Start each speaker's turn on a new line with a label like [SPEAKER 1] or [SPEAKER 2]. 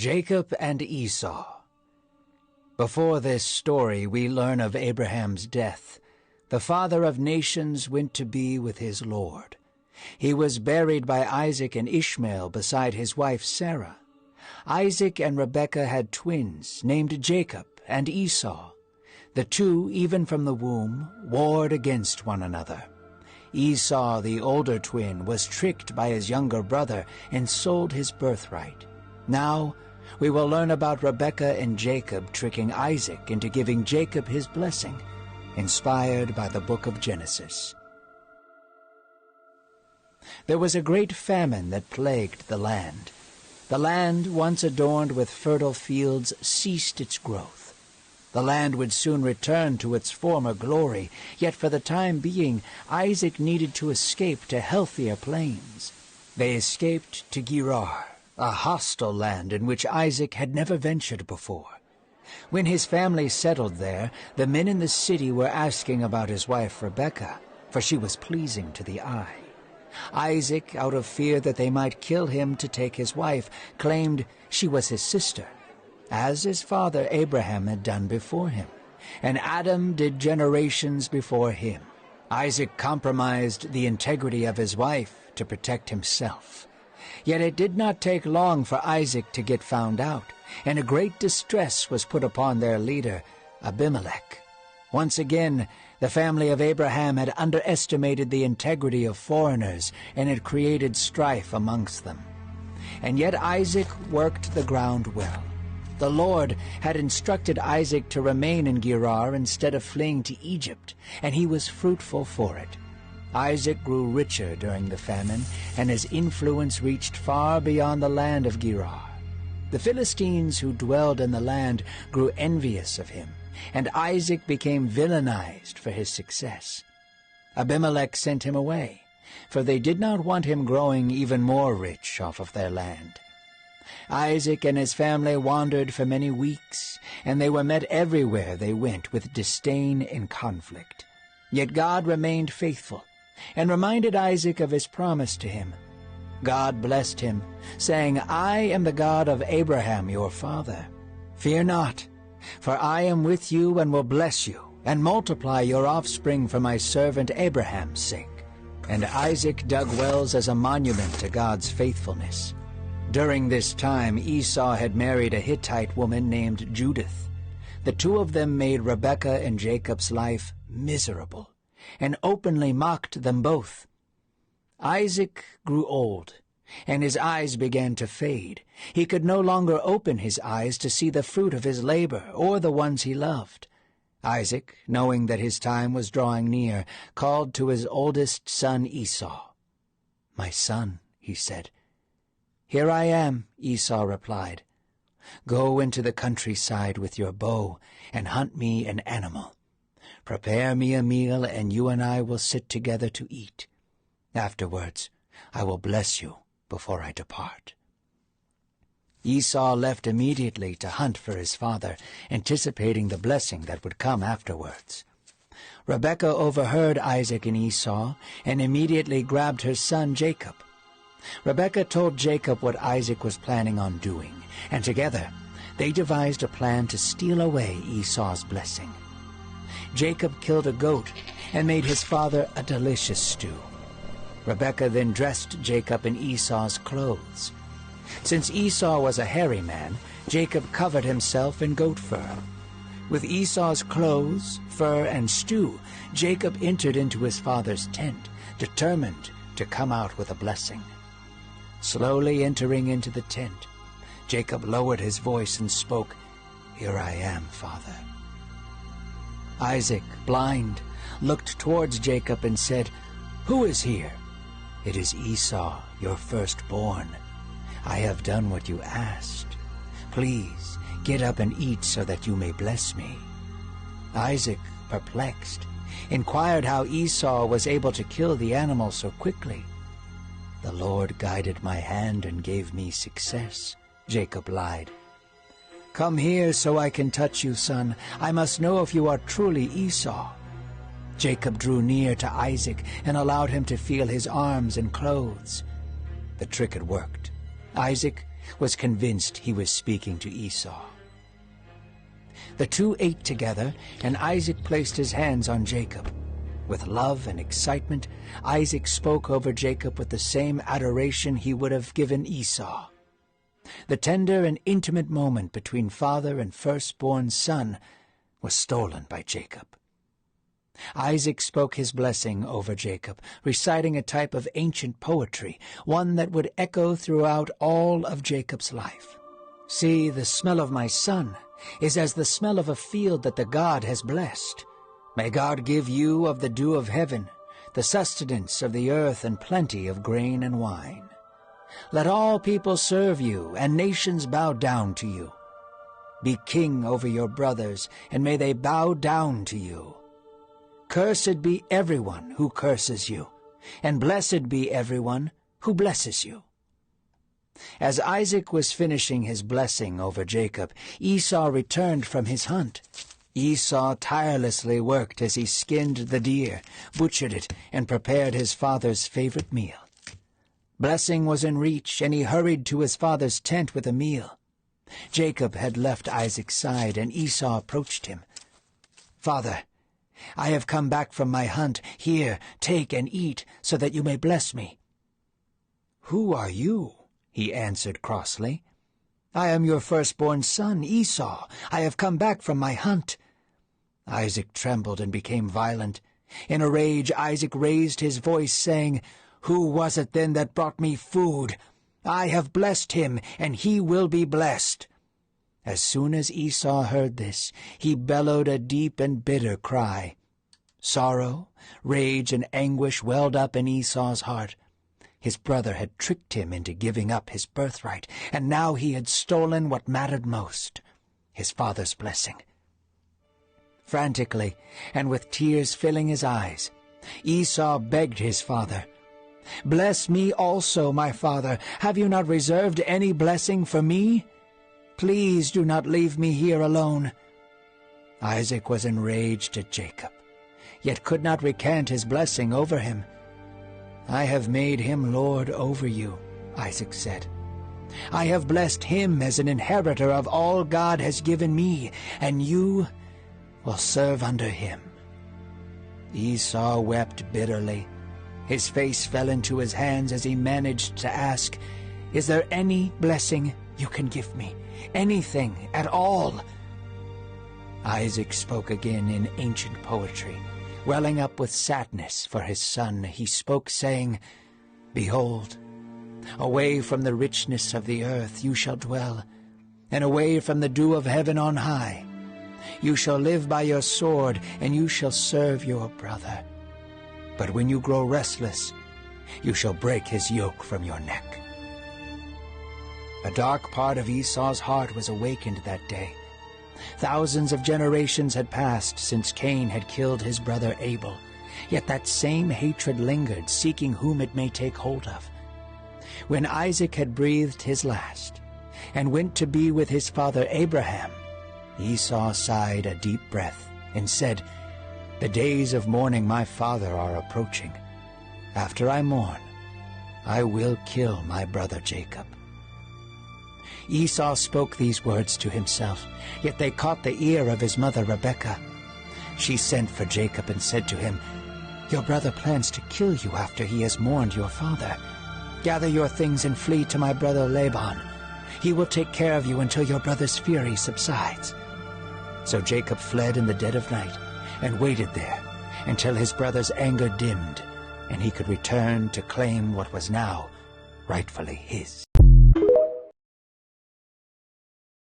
[SPEAKER 1] Jacob and Esau. Before this story, we learn of Abraham's death. The father of nations went to be with his Lord. He was buried by Isaac and Ishmael beside his wife Sarah. Isaac and Rebekah had twins named Jacob and Esau. The two, even from the womb, warred against one another. Esau, the older twin, was tricked by his younger brother and sold his birthright. Now, we will learn about Rebekah and Jacob tricking Isaac into giving Jacob his blessing, inspired by the book of Genesis. There was a great famine that plagued the land. The land, once adorned with fertile fields, ceased its growth. The land would soon return to its former glory, yet for the time being, Isaac needed to escape to healthier plains. They escaped to Gerar, a hostile land in which Isaac had never ventured before. When his family settled there, the men in the city were asking about his wife Rebekah, for she was pleasing to the eye. Isaac, out of fear that they might kill him to take his wife, claimed she was his sister, as his father Abraham had done before him, and Adam did generations before him. Isaac compromised the integrity of his wife to protect himself. Yet it did not take long for Isaac to get found out, and a great distress was put upon their leader, Abimelech. Once again, the family of Abraham had underestimated the integrity of foreigners and had created strife amongst them. And yet Isaac worked the ground well. The Lord had instructed Isaac to remain in Gerar instead of fleeing to Egypt, and he was fruitful for it. Isaac grew richer during the famine, and his influence reached far beyond the land of Gerar. The Philistines who dwelled in the land grew envious of him, and Isaac became villainized for his success. Abimelech sent him away, for they did not want him growing even more rich off of their land. Isaac and his family wandered for many weeks, and they were met everywhere they went with disdain and conflict. Yet God remained faithful, and reminded Isaac of his promise to him. God blessed him, saying, "I am the God of Abraham your father. Fear not, for I am with you and will bless you, and multiply your offspring for my servant Abraham's sake." And Isaac dug wells as a monument to God's faithfulness. During this time, Esau had married a Hittite woman named Judith. The two of them made Rebekah and Jacob's life miserable, and openly mocked them both. Isaac grew old, and his eyes began to fade. He could no longer open his eyes to see the fruit of his labor or the ones he loved. Isaac, knowing that his time was drawing near, called to his oldest son Esau. "My son," he said. "Here I am," Esau replied. "Go into the countryside with your bow and hunt me an animal. Prepare me a meal, and you and I will sit together to eat. Afterwards, I will bless you before I depart." Esau left immediately to hunt for his father, anticipating the blessing that would come afterwards. Rebekah overheard Isaac and Esau and immediately grabbed her son Jacob. Rebekah told Jacob what Isaac was planning on doing, and together they devised a plan to steal away Esau's blessing. Jacob killed a goat and made his father a delicious stew. Rebekah then dressed Jacob in Esau's clothes. Since Esau was a hairy man, Jacob covered himself in goat fur. With Esau's clothes, fur, and stew, Jacob entered into his father's tent, determined to come out with a blessing. Slowly entering into the tent, Jacob lowered his voice and spoke, "Here I am, Father." Isaac, blind, looked towards Jacob and said, "Who is here?" "It is Esau, your firstborn. I have done what you asked. Please get up and eat so that you may bless me." Isaac, perplexed, inquired how Esau was able to kill the animal so quickly. "The Lord guided my hand and gave me success," Jacob lied. "Come here so I can touch you, son. I must know if you are truly Esau." Jacob drew near to Isaac and allowed him to feel his arms and clothes. The trick had worked. Isaac, was convinced he was speaking to Esau. The two ate together, and Isaac placed his hands on Jacob. With love and excitement, Isaac spoke over Jacob with the same adoration he would have given Esau. The tender and intimate moment between father and firstborn son was stolen by Jacob. Isaac spoke his blessing over Jacob, reciting a type of ancient poetry, one that would echo throughout all of Jacob's life. "See, the smell of my son is as the smell of a field that the God has blessed. May God give you of the dew of heaven, the sustenance of the earth, and plenty of grain and wine. Let all people serve you, and nations bow down to you. Be king over your brothers, and may they bow down to you. Cursed be everyone who curses you, and blessed be everyone who blesses you." As Isaac was finishing his blessing over Jacob, Esau returned from his hunt. Esau tirelessly worked as he skinned the deer, butchered it, and prepared his father's favorite meal. Blessing was in reach, and he hurried to his father's tent with a meal. Jacob had left Isaac's side, and Esau approached him. "Father, I have come back from my hunt. Here, take and eat, so that you may bless me." "Who are you?" he answered crossly. "I am your firstborn son, Esau. I have come back from my hunt." Isaac trembled and became violent. In a rage, Isaac raised his voice, saying, "Who was it then that brought me food? I have blessed him, and he will be blessed." As soon as Esau heard this, he bellowed a deep and bitter cry. Sorrow, rage, and anguish welled up in Esau's heart. His brother had tricked him into giving up his birthright, and now he had stolen what mattered most, his father's blessing. Frantically, and with tears filling his eyes, Esau begged his father, "Bless me also, my father. Have you not reserved any blessing for me? Please do not leave me here alone." Isaac was enraged at Jacob, yet could not recant his blessing over him. "I have made him lord over you," Isaac said. "I have blessed him as an inheritor of all God has given me, and you will serve under him." Esau wept bitterly. His face fell into his hands as he managed to ask, "Is there any blessing you can give me? Anything at all?" Isaac spoke again in ancient poetry. Welling up with sadness for his son, he spoke, saying, "Behold, away from the richness of the earth you shall dwell, and away from the dew of heaven on high. You shall live by your sword, and you shall serve your brother. But when you grow restless, you shall break his yoke from your neck." A dark part of Esau's heart was awakened that day. Thousands of generations had passed since Cain had killed his brother Abel, yet that same hatred lingered, seeking whom it may take hold of. When Isaac had breathed his last, and went to be with his father Abraham, Esau sighed a deep breath and said, "The days of mourning my father are approaching. After I mourn, I will kill my brother Jacob." Esau spoke these words to himself, yet they caught the ear of his mother Rebekah. She sent for Jacob and said to him, "Your brother plans to kill you after he has mourned your father. Gather your things and flee to my brother Laban. He will take care of you until your brother's fury subsides." So Jacob fled in the dead of night and waited there until his brother's anger dimmed and he could return to claim what was now rightfully his.